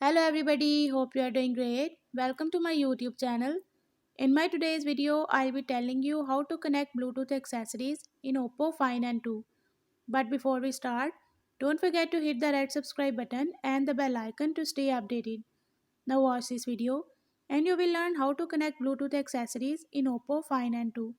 Hello everybody, hope you are doing great. Welcome to my YouTube channel. In my today's video, I'll be telling you how to connect Bluetooth accessories in Oppo Find N2. But before we start, don't forget to hit the red subscribe button and the bell icon to stay updated. Now watch this video and you will learn how to connect Bluetooth accessories in Oppo Find N2.